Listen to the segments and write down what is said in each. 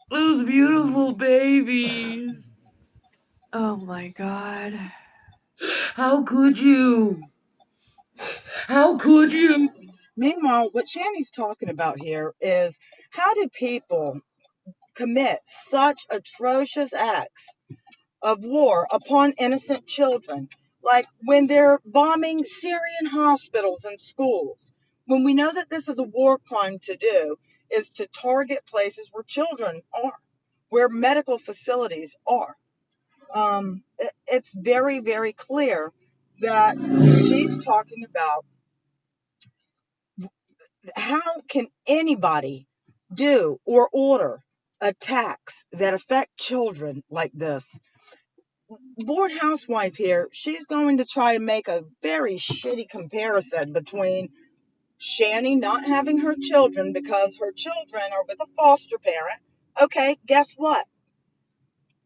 Those beautiful babies. Oh my God. How could you? How could you? Meanwhile, what Shanny's talking about here is how do people commit such atrocious acts of war upon innocent children? Like when they're bombing Syrian hospitals and schools, when we know that this is a war crime to do, is to target places where children are, where medical facilities are. It's very, very clear that she's talking about how can anybody do or order attacks that affect children like this. Bored housewife here, she's going to try to make a very shitty comparison between Shanny not having her children because her children are with a foster parent. Okay, guess what?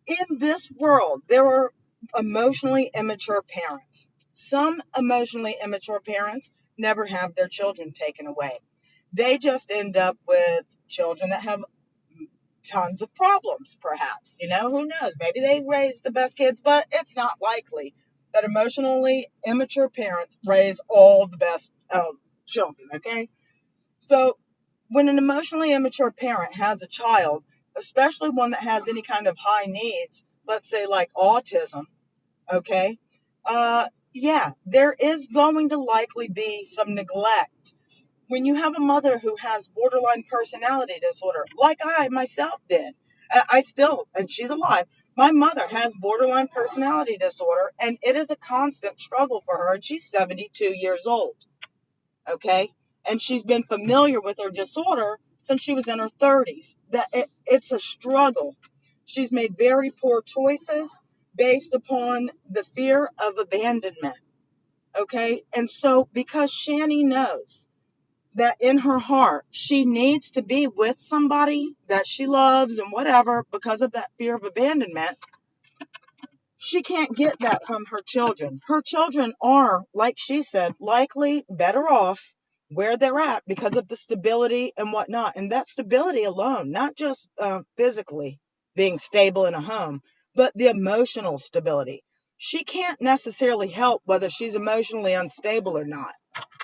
In this world, there are emotionally immature parents. Some emotionally immature parents never have their children taken away. They just end up with children that have tons of problems, perhaps. Who knows? Maybe they raised the best kids, but it's not likely that emotionally immature parents raise all the best children, okay? So, when an emotionally immature parent has a child, especially one that has any kind of high needs, let's say like autism, okay? Yeah, there is going to likely be some neglect. When you have a mother who has borderline personality disorder, like I myself did, I still, and she's alive, my mother has borderline personality disorder, and it is a constant struggle for her, and she's 72 years old, okay? And she's been familiar with her disorder since she was in her 30s. It's a struggle. She's made very poor choices based upon the fear of abandonment, okay? And so, because Shani knows that in her heart she needs to be with somebody that she loves and whatever, because of that fear of abandonment, she can't get that from her children. Her children are, like she said, likely better off where they're at because of the stability and whatnot. And that stability alone, not just physically being stable in a home, but the emotional stability. She can't necessarily help whether she's emotionally unstable or not.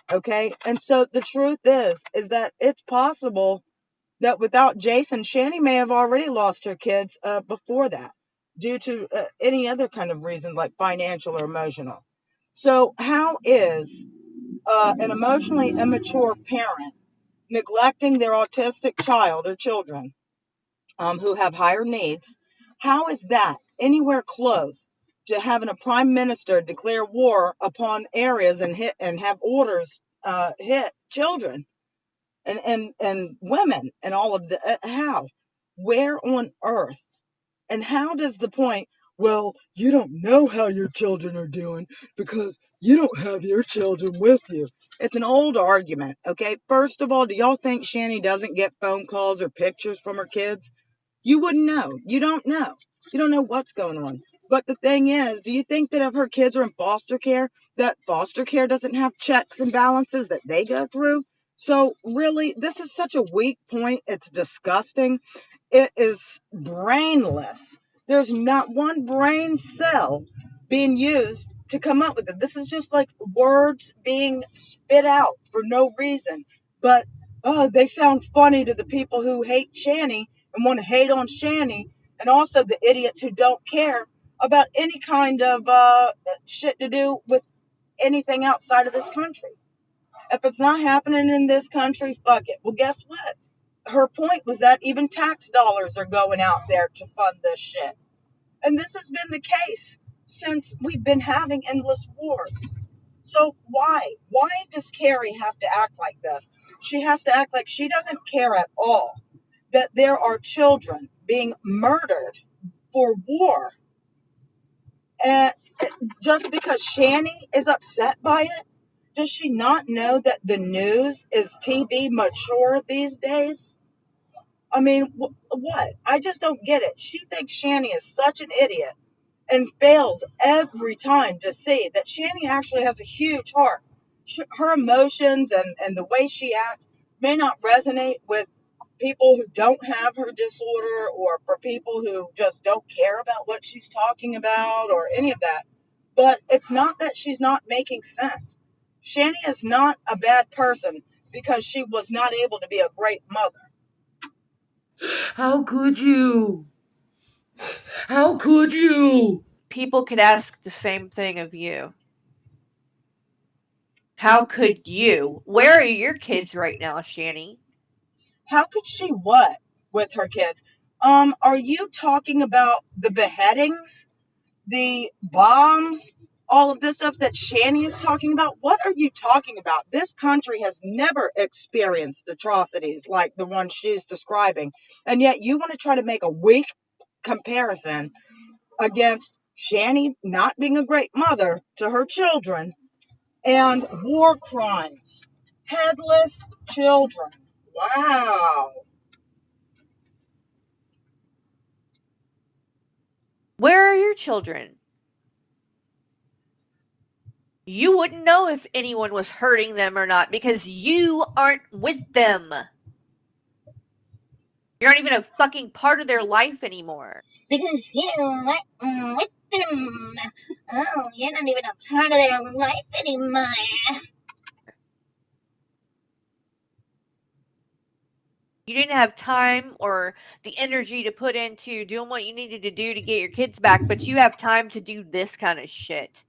Okay. And so the truth is that it's possible that without Jason, Shani may have already lost her kids before that due to any other kind of reason like financial or emotional. So, how is an emotionally immature parent neglecting their autistic child or children who have higher needs? How is that anywhere close to having a prime minister declare war upon areas and have orders hit children and women and all of the how, where on earth, and how does the point, well, you don't know how your children are doing because you don't have your children with you? It's an old argument. Okay, first of all, do y'all think Shani doesn't get phone calls or pictures from her kids? You wouldn't know. You don't know. You don't know what's going on. But the thing is, do you think that if her kids are in foster care, that foster care doesn't have checks and balances that they go through? So really, this is such a weak point. It's disgusting. It is brainless. There's not one brain cell being used to come up with it. This is just like words being spit out for no reason. But they sound funny to the people who hate Shani and want to hate on Shani, and also the idiots who don't care about any kind of shit to do with anything outside of this country. If it's not happening in this country, fuck it. Well, guess what? Her point was that even tax dollars are going out there to fund this shit. And this has been the case since we've been having endless wars. So why? Why does Carrie have to act like this? She has to act like she doesn't care at all that there are children being murdered for war. And just because Shani is upset by it, does she not know that the news is TV mature these days? I mean, what? I just don't get it. She thinks Shani is such an idiot and fails every time to see that Shani actually has a huge heart. Her emotions and the way she acts may not resonate with people who don't have her disorder, or for people who just don't care about what she's talking about or any of that. But it's not that she's not making sense. Shani is not a bad person because she was not able to be a great mother. How could you? How could you? People could ask the same thing of you. How could you? Where are your kids right now, Shani? How could she what with her kids? Are you talking about the beheadings, the bombs, all of this stuff that Shani is talking about? What are you talking about? This country has never experienced atrocities like the one she's describing. And yet you want to try to make a weak comparison against Shani not being a great mother to her children and war crimes. Headless children. Wow. Where are your children? You wouldn't know if anyone was hurting them or not because you aren't with them. You're not even a fucking part of their life anymore. Because you weren't with them. Oh, you're not even a part of their life anymore. You didn't have time or the energy to put into doing what you needed to do to get your kids back, but you have time to do this kind of shit.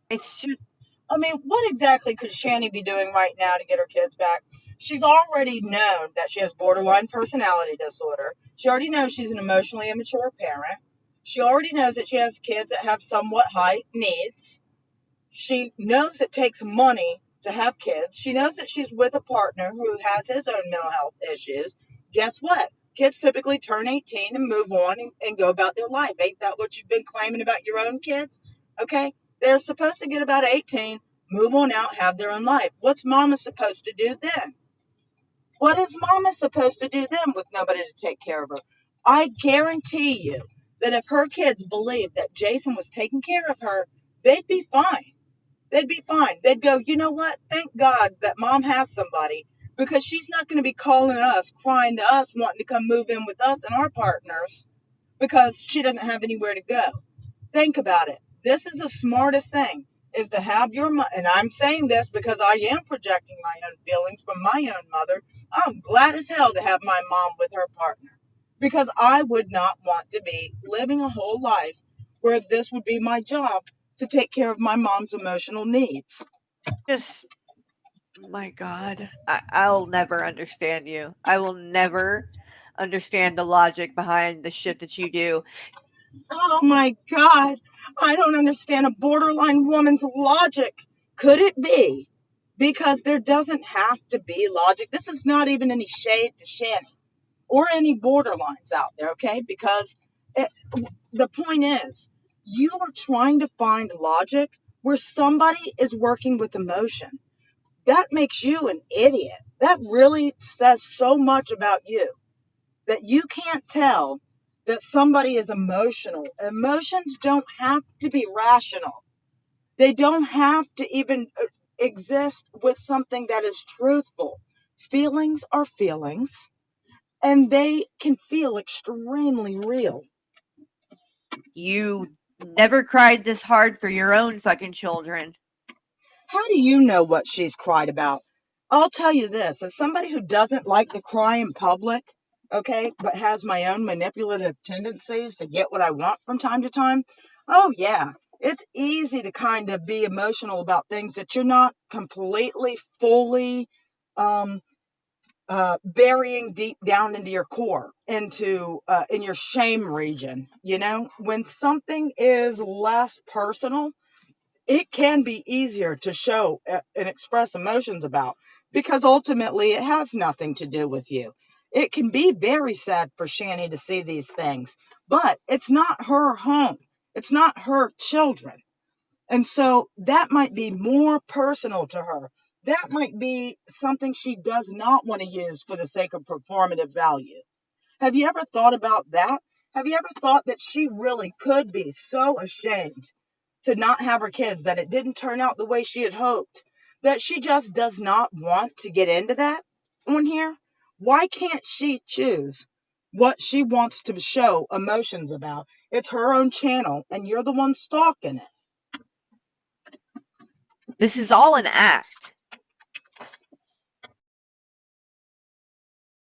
It's just I mean, what exactly could Shani be doing right now to get her kids back? She's already known that she has borderline personality disorder. She already knows she's an emotionally immature parent. She already knows that she has kids that have somewhat high needs. She knows it takes money to have kids. She knows that she's with a partner who has his own mental health issues. Guess what? Kids typically turn 18 and move on and go about their life. Ain't that what you've been claiming about your own kids? Okay. They're supposed to get about 18, move on out, have their own life. What's mama supposed to do then? What is mama supposed to do then with nobody to take care of her? I guarantee you that if her kids believed that Jason was taking care of her, they'd be fine. They'd be fine. They'd go, you know what? Thank God that mom has somebody, because she's not going to be calling us, crying to us, wanting to come move in with us and our partners because she doesn't have anywhere to go. Think about it. This is the smartest thing, is to have your mother. And I'm saying this because I am projecting my own feelings from my own mother. I'm glad as hell to have my mom with her partner, because I would not want to be living a whole life where this would be my job to take care of my mom's emotional needs. just my God. I'll never understand you. I will never understand the logic behind the shit that you do. Oh my God, I don't understand a borderline woman's logic. Could it be because there doesn't have to be logic? This is not even any shade to Shanny or any borderlines out there, okay? Because it, the point is, you are trying to find logic where somebody is working with emotion. That makes you an idiot. That really says so much about you, that you can't tell that somebody is emotional. Emotions don't have to be rational. They don't have to even exist with something that is truthful. Feelings are feelings, and they can feel extremely real. You never cried this hard for your own fucking children. How do you know what she's cried about? I'll tell you this, as somebody who doesn't like to cry in public, okay, but has my own manipulative tendencies to get what I want from time to time, oh yeah, it's easy to kind of be emotional about things that you're not completely, fully um, burying deep down into your core, into in your shame region. You know, when something is less personal, it can be easier to show and express emotions about, because ultimately it has nothing to do with you. It can be very sad for Shani to see these things, but it's not her home. It's not her children. And so that might be more personal to her. That might be something she does not want to use for the sake of performative value. Have you ever thought about that? Have you ever thought that she really could be so ashamed to not have her kids, that it didn't turn out the way she had hoped, that she just does not want to get into that on here? Why can't she choose what she wants to show emotions about? It's her own channel, and you're the one stalking it. This is all an act.